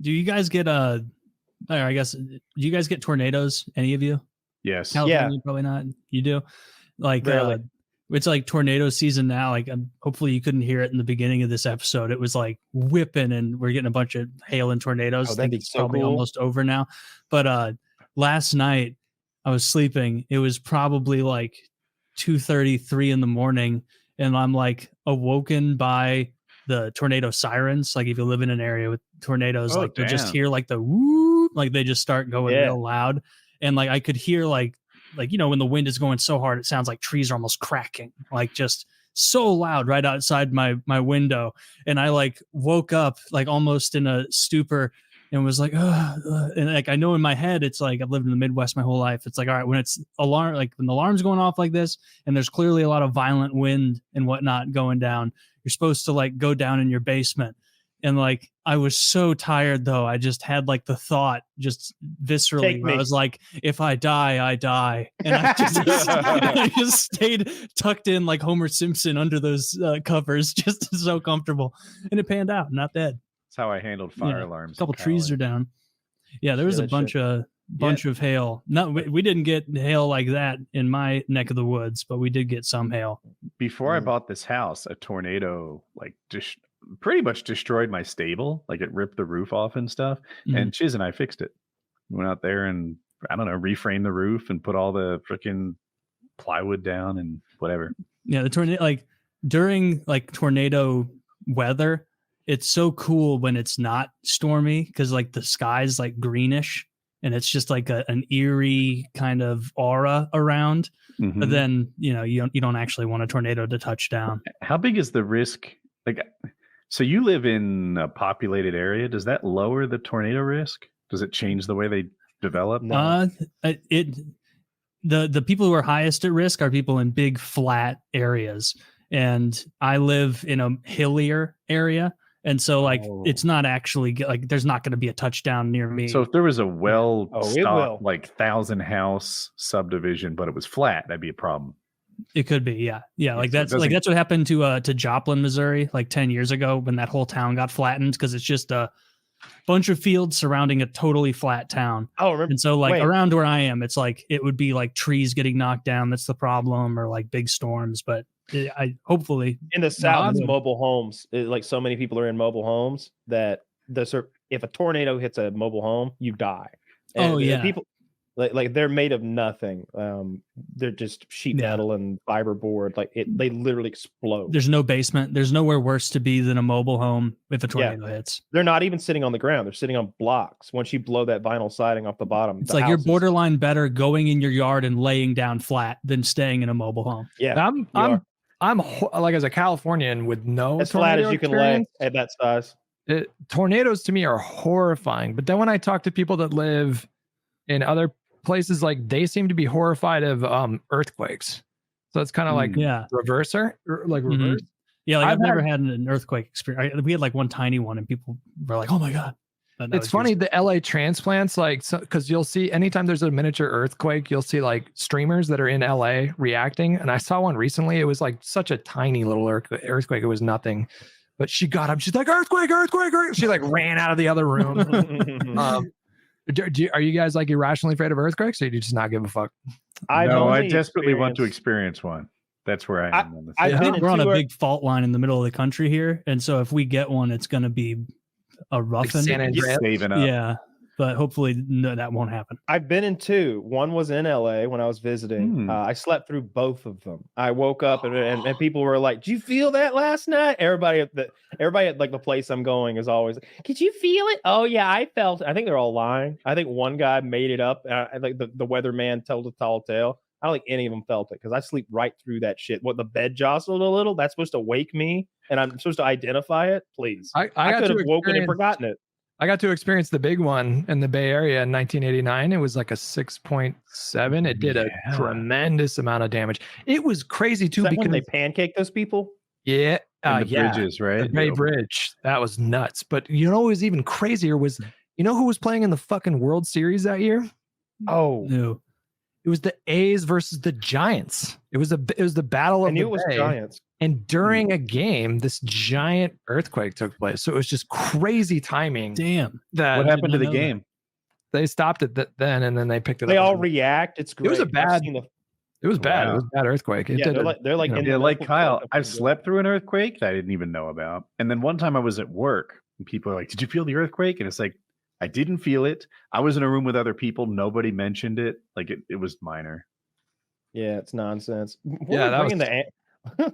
Do you guys get I guess, do you guys get tornadoes? Any of you? Yes. California, probably not. You do? Like, it's like tornado season now. Like, hopefully you couldn't hear it in the beginning of this episode. It was like whipping, and we're getting a bunch of hail and tornadoes. Oh, I think that'd be it's so probably cool. almost over now. But last night I was sleeping. It was probably like 2:33 in the morning, and I'm like awoken by the tornado sirens. Like if you live in an area with tornadoes, like you just hear like the woo, like they just start going real loud, and like I could hear like when the wind is going so hard, it sounds like trees are almost cracking, like just so loud right outside my window. And I like woke up like almost in a stupor and was like, and like I know in my head it's like I've lived in the Midwest my whole life. It's like, all right, when it's alarm, like when the alarm's going off like this, and there's clearly a lot of violent wind and whatnot going down, you're supposed to like go down in your basement. And like I was so tired though, I just had like the thought just viscerally. I was like, if I die, I die. And I just stayed tucked in like Homer Simpson under those covers, just so comfortable. And it panned out. I'm not dead. That's how I handled fire alarms. A couple trees are down. Yeah, there was a bunch of hail. No, we didn't get hail like that in my neck of the woods, but we did get some hail. Before I bought this house, a tornado like just pretty much destroyed my stable. Like it ripped the roof off and stuff. And Chiz and I fixed it. We went out there and I don't know, reframed the roof and put all the freaking plywood down and whatever. Yeah, the tornado, like during like tornado weather, it's so cool when it's not stormy because like the sky's like greenish and it's just like an eerie kind of aura around. But then you don't actually want a tornado to touch down. How big is the risk? Like, so you live in a populated area. Does that lower the tornado risk? Does it change the way they develop? No. The people who are highest at risk are people in big flat areas, and I live in a hillier area, and so like it's not actually like there's not going to be a touchdown near me. So if there was a well-stocked like 1,000 house subdivision, but it was flat, that'd be a problem. It could be, yeah. Like that's what happened to Joplin, Missouri, like 10 years ago when that whole town got flattened because it's just a bunch of fields surrounding a totally flat town. Oh, remember? And so like around where I am, it's like it would be like trees getting knocked down. That's the problem, or like big storms. But I hopefully in the South, it's mobile homes. Like so many people are in mobile homes that if a tornado hits a mobile home, you die. And people. Like they're made of nothing. They're just sheet metal and fiberboard. Like they literally explode. There's no basement. There's nowhere worse to be than a mobile home if a tornado hits. They're not even sitting on the ground. They're sitting on blocks. Once you blow that vinyl siding off the bottom, it's like you're borderline better going in your yard and laying down flat than staying in a mobile home. Yeah, I'm like as a Californian with no as flat as you can lay at that size. Tornadoes to me are horrifying. But then when I talk to people that live in other places, like they seem to be horrified of earthquakes, so it's kind of like reverse. Yeah, like I've never had an earthquake experience. We had like one tiny one and people were like, oh my god. It's funny, the LA transplants, like, because you'll see anytime there's a miniature earthquake, you'll see like streamers that are in LA reacting. And I saw one recently. It was like such a tiny little earthquake. It was nothing, but she got up, she's like, earthquake. She like ran out of the other room. Are you guys like irrationally afraid of earthquakes, or do you just not give a fuck? I desperately want to experience one. That's where I am. We're on a big fault line in the middle of the country here, and so if we get one, it's going to be a roughin'. Saving up. Yeah, but hopefully that won't happen. I've been in two. One was in LA when I was visiting. I slept through both of them. I woke up and people were like, "Did you feel that last night?" Everybody at like the place I'm going is always, "Did you feel it?" "Oh yeah, I felt it." I think they're all lying. I think one guy made it up. Like the weatherman told a tall tale. I don't think any of them felt it because I sleep right through that shit. What, the bed jostled a little? That's supposed to wake me, and I'm supposed to identify it? Please. I could have woken and forgotten it. I got to experience the big one in the Bay Area in 1989. It was like a 6.7. It did a tremendous amount of damage. It was crazy too because they pancaked those people. Yeah, the bridges, right? The Bay Bridge. That was nuts. But you know what was even crazier was, you know who was playing in the fucking World Series that year? Oh no. It was the A's versus the Giants. It was the battle of the Bay. Giants. And during a game, this giant earthquake took place. So it was just crazy timing. Damn. That What happened to the know that. game? they stopped it then, and then they picked it They up. all react. It's great. It was a I've bad. seen It was bad. It Wow. was a bad earthquake. It Yeah, did they're like you know, in the Yeah, like medical Kyle, field. I've slept through an earthquake that I didn't even know about. And then one time I was at work and people are like, "Did you feel the earthquake?" And it's like, I didn't feel it. I was in a room with other people. Nobody mentioned it. Like it was minor. Yeah, it's nonsense. Yeah, that was- the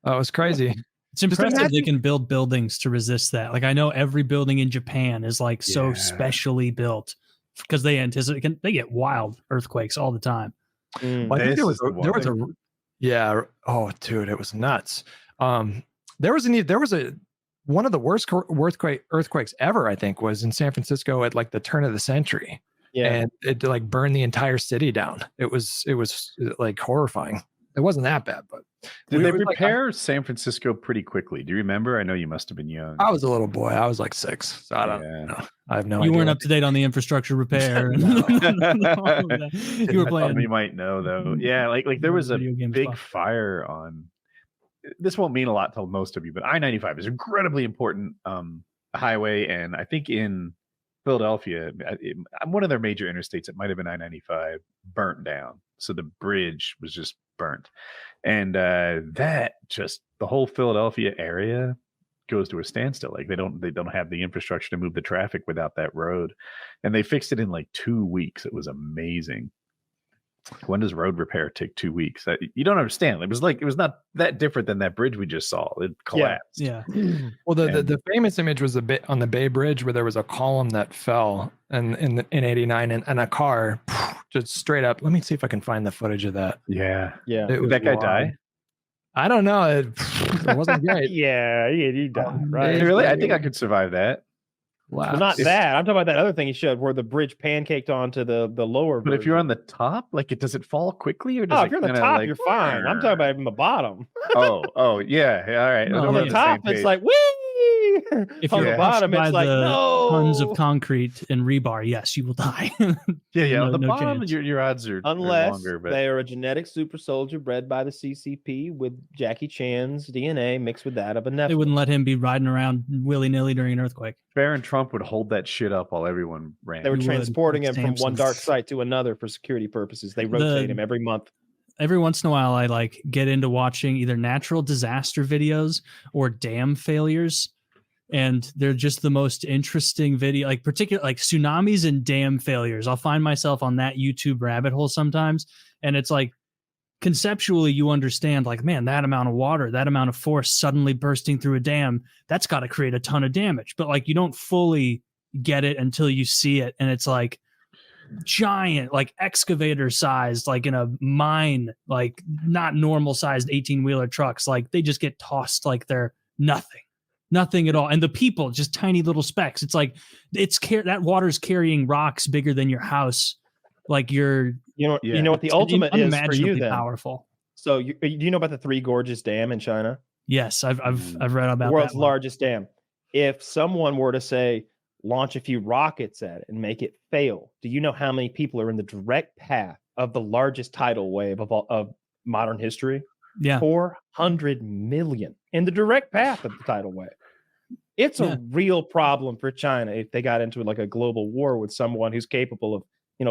Oh, it was crazy. It's impressive they imagine- can build buildings to resist that. Like I know every building in Japan is like so Yeah. specially built because they anticipate they get wild earthquakes all the time. Well, I think This is the there was a one. yeah. Oh, dude, it was nuts. There was one of the worst earthquakes ever. I think was in San Francisco at like the turn of the century, and it like burned the entire city down. It was like horrifying. It wasn't that bad, but Did it they was like- repair San Francisco pretty quickly? Do you remember? I know you must have been young. I was a little boy. I was like 6, so I don't Yeah. know. I have no You idea. weren't up to date on the infrastructure repair. and No. all of that. You were I thought playing you might know though. Yeah, like there was a video game big stuff. fire on. This won't mean a lot to most of you, but I-95 is incredibly important highway, and I think in Philadelphia, one of their major interstates, it might have been I-95, burnt down. So the bridge was just burnt, and that just the whole Philadelphia area goes to a standstill. Like they don't have the infrastructure to move the traffic without that road, and they fixed it in like 2 weeks. It was amazing. When does road repair take 2 weeks? You don't understand. It was not that different than that bridge we just saw. It collapsed. Yeah. Well, And- the famous image was on the Bay Bridge where there was a column that fell in '89 and a car just straight up. Let me see if I can find the footage of that. Yeah. yeah. It Did was that guy wild. die? I don't know. It wasn't great. Yeah, he died, right? Hey, Really? I think I could survive that. Well, not If- that. I'm talking about that other thing he showed where the bridge pancaked onto the lower. But if you're on version. the top, like does it fall quickly or does oh, it if you're on the kinda, top, like, you're fine. I'm talking about from the bottom. oh, yeah. All right. No, We're On yeah. the the top, same it's page. like whee. If on you're the crushed bottom, by it's like the no tons of concrete and rebar, yes, you will die. yeah. no- On the no bottom, chance. your odds are Unless longer. But they are a genetic super soldier bred by the CCP with Jackie Chan's DNA mixed with that of a They Nephilim. wouldn't let him be riding around willy nilly during an earthquake. Barron Trump would hold that shit up while everyone ran. They were You would, transporting him from stamps one and- dark site to another for security purposes. They rotate him every month. Every once in a while, I like get into watching either natural disaster videos or dam failures. And they're just the most interesting video, like like tsunamis and dam failures. I'll find myself on that YouTube rabbit hole sometimes. And it's like, conceptually, you understand, like, man, that amount of water, that amount of force suddenly bursting through a dam, that's got to create a ton of damage. But like, you don't fully get it until you see it. And it's like giant, like excavator sized, like in a mine, like not normal sized 18-wheeler trucks. Like they just get tossed like they're nothing at all. And the people, just tiny little specks. It's like that water's carrying rocks bigger than your house. Like you're, You Yeah. know what the ultimate is for you unimaginably then. powerful. So do you know about the Three Gorges Dam in China? Yes, I've read about The world's that one. largest dam. If someone were to say launch a few rockets at it and make it fail, do you know how many people are in the direct path of the largest tidal wave of modern history? Yeah. 400 million in the direct path of the tidal wave. It's Yeah. a real problem for China if they got into like a global war with someone who's capable of,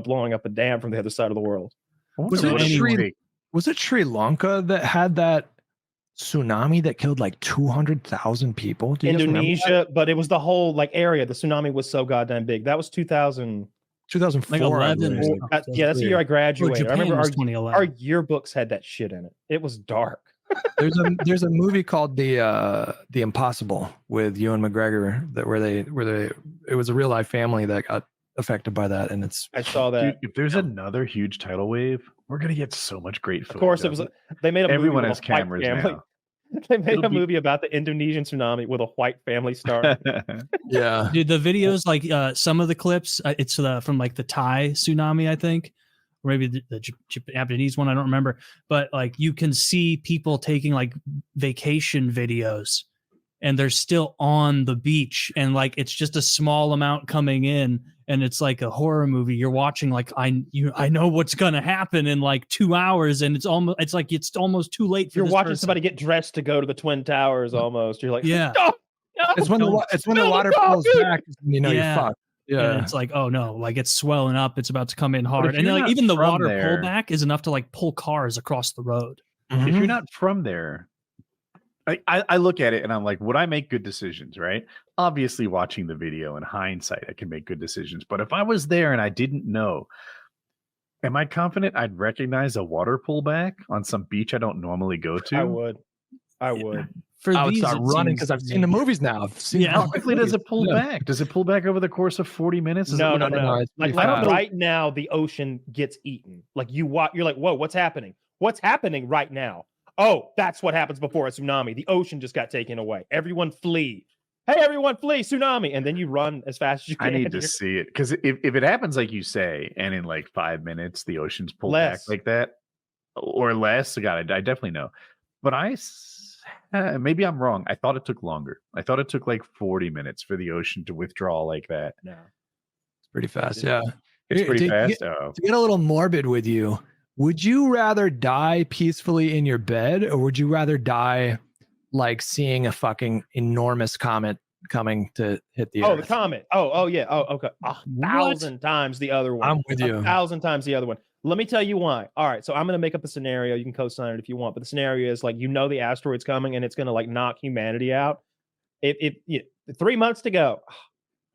blowing up a dam from the other side of the world. Was What it it Sri- would take. Was it Sri Lanka that had that tsunami that killed like 200,000 people? Do you guys remember that? Indonesia, but it was the whole like area. The tsunami was so goddamn big. That was 2000. 2004. Like I 11 or believe. something. That's the year I Or graduated. I Japan remember was our 2011. yearbooks had that shit in it. It was dark. There's a movie called The Impossible with Ewan McGregor where it was a real life family that got affected by that, and it's I saw that. Dude, if there's another huge tidal wave, we're gonna get so much great footage. Of course, it was. They made a Everyone movie has with a white cameras family. now. They made It'll a be- movie about the Indonesian tsunami with a white family star. yeah. Dude, the videos, like some of the clips, it's from like the Thai tsunami, I think, or maybe the Japanese one, I don't remember. But like you can see people taking like vacation videos, and they're still on the beach, and like it's just a small amount coming in, and it's like a horror movie. You're watching like I know what's gonna happen in like 2 hours, and it's almost too late for You're this watching person. somebody get dressed to go to the Twin Towers almost. You're like, Yeah. no, It's when the water pulls back, you're fucked. Yeah, and it's like, oh no, like it's swelling up, it's about to come in if hard, and you're like not even the from water there- pullback is enough to like pull cars across the road. If you're not from there, I look at it and I'm like, would I make good decisions, right? Obviously, watching the video in hindsight, I can make good decisions. But if I was there and I didn't know, am I confident I'd recognize a water pullback on some beach I don't normally go to? I would. I would start running because I've seen the movies now. I've seen How quickly does it pull back? Does it pull back over the course of 40 minutes? No. It's Like right now, the ocean gets eaten. Like you're like, whoa, what's happening? What's happening right now? Oh, that's what happens before a tsunami. The ocean just got taken away. Everyone flee. Hey, everyone flee, tsunami. And then you run as fast as you can. I need to see it. Because if it happens like you say, and in like 5 minutes, the ocean's pulled back like that, or less, God, I definitely know. But maybe I'm wrong. I thought it took longer. I thought it took like 40 minutes for the ocean to withdraw like that. No. It's pretty fast. Yeah. It's pretty fast. To get a little morbid with you, would you rather die peacefully in your bed, or would you rather die like seeing a fucking enormous comet coming to hit the earth? The comet. Oh yeah. Oh, okay. 1,000 times the other one. I'm with you. 1,000 times the other one. Let me tell you why. All right, so I'm going to make up a scenario. You can co-sign it if you want, but the scenario is like, the asteroid's coming and it's going to like knock humanity out. If 3 months to go,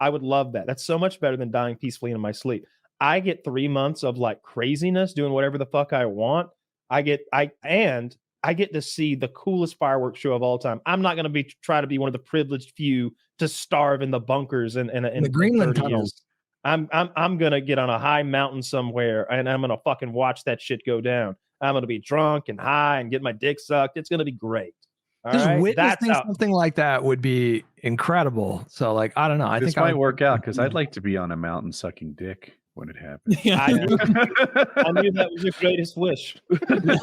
I would love that. That's so much better than dying peacefully in my sleep. I get 3 months of like craziness, doing whatever the fuck I want. I get to see the coolest fireworks show of all time. I'm not going to try to be one of the privileged few to starve in the bunkers and in the Greenland tunnels. I'm gonna get on a high mountain somewhere and I'm gonna fucking watch that shit go down. I'm gonna be drunk and high and get my dick sucked. It's gonna be great. Just witnessing something like that would be incredible. So like, I don't know. I think might work out because I'd like to be on a mountain sucking dick when it happens. I knew that was your greatest wish. There's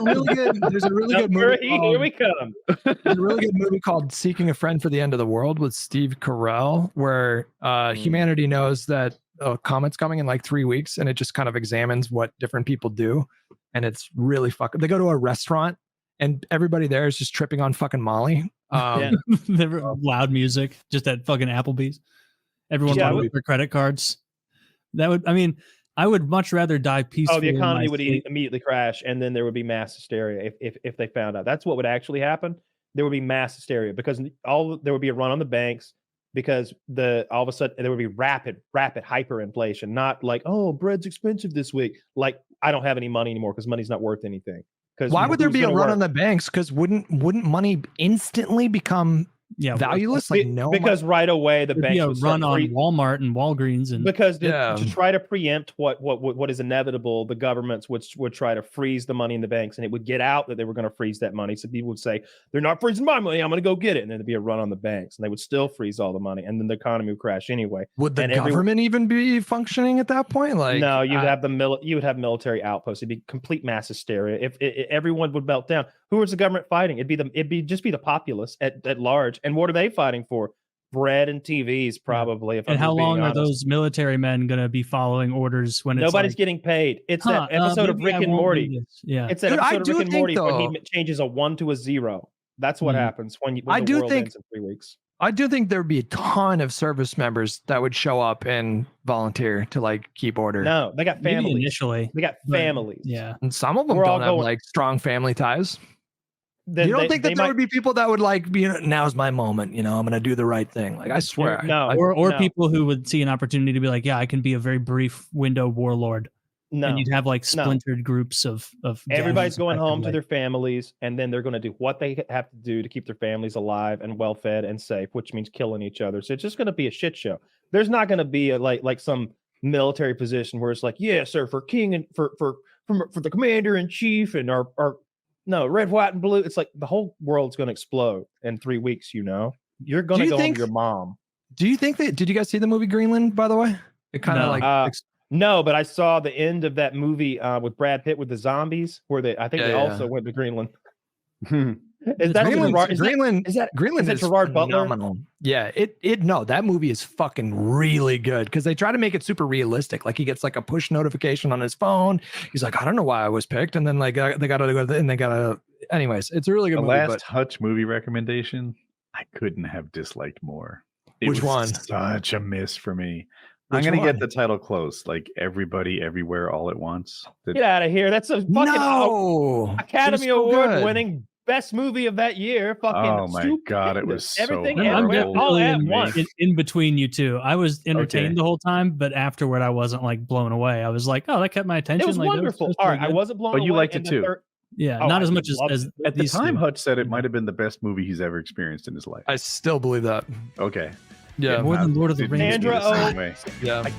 a really good movie. Here we come. There's a really good movie called Seeking a Friend for the End of the World with Steve Carell, where humanity knows that a comet's coming in like 3 weeks, and it just kind of examines what different people do, and it's really fucking. They go to a restaurant, and everybody there is just tripping on fucking Molly. Loud music, just at fucking Applebee's. Everyone's with their credit cards. I would much rather die peacefully. Oh, the economy would immediately crash, and then there would be mass hysteria if they found out. That's what would actually happen. There would be mass hysteria because there would be a run on the banks because all of a sudden there would be rapid hyperinflation. Not like, oh, bread's expensive this week. Like, I don't have any money anymore because money's not worth anything. Why would there be a run on the banks? Because wouldn't money instantly become valueless? Like because right away the banks would run on Walmart and Walgreens, and because to try to preempt what is inevitable, the governments would try to freeze the money in the banks, and it would get out that they were going to freeze that money. So people would say, they're not freezing my money, I'm going to go get it, and then there'd be a run on the banks, and they would still freeze all the money, and then the economy would crash anyway. Would the government even be functioning at that point? Like, no, you would have military outposts. It'd be complete mass hysteria. If everyone would melt down, who was the government fighting? It'd just be the populace at large. And what are they fighting for? Bread and TVs, probably. And how long are those military men going to be following orders when nobody's getting paid? It's that episode of Rick and Morty. Yeah, it's that episode of Rick and Morty when he changes a 1 to a 0. That's what happens when the world ends in 3 weeks. I do think there'd be a ton of service members that would show up and volunteer to like keep order. No, they got families. Maybe initially, they got families. Yeah, and some of them don't have like strong family ties. You don't think that there would be people that would like be, now's my moment, I'm going to do the right thing. Like, I swear. Or people who would see an opportunity to be like, yeah, I can be a very brief window warlord. No. And you'd have like splintered groups of everybody's going home to their families, and then they're going to do what they have to do to keep their families alive and well fed and safe, which means killing each other. So it's just going to be a shit show. There's not going to be a like some military position where it's like, yeah, sir, for king and for the commander in chief and our no, red, white, and blue. It's like the whole world's going to explode in 3 weeks. You're going to go home to your mom. Do you think that? Did you guys see the movie Greenland? By the way, it kind of no, but I saw the end of that movie with Brad Pitt with the zombies, where I think they also went to Greenland. Is that Greenland- Gerard? Greenland Is that Greenland is is that Gerard Butler? phenomenal. Yeah, no, that movie is fucking really good because they try to make it super realistic. Like he gets like a push notification on his phone. He's like, I don't know why I was picked, and then like they got to go and they got to. Anyways, it's a really good The movie. last But Hutch movie recommendation, I couldn't have disliked more. It Which was one? Such a miss for me. Which I'm gonna one? get the title close, like Everybody Everywhere All at Once. Get out of here! That's a fucking no Academy It was so Award good. winning best movie of that year. Fucking Oh my God, it was stupendous. Everything so I'm everywhere, all definitely at in, once. in between you two. I was entertained Okay. the whole time, but afterward, I wasn't like blown away. I was like, oh, that kept my attention. It was like, that wonderful. that all right, pretty I good. wasn't blown But away. you liked and it the too. third- Yeah, Oh, not I as much as loved it. At the these time, two. Hutch said it might have been the best movie he's ever experienced in his life. I still believe that. Okay. Yeah, more than Lord of the It Rings. hit me the Sandra same Oh. way. yeah. I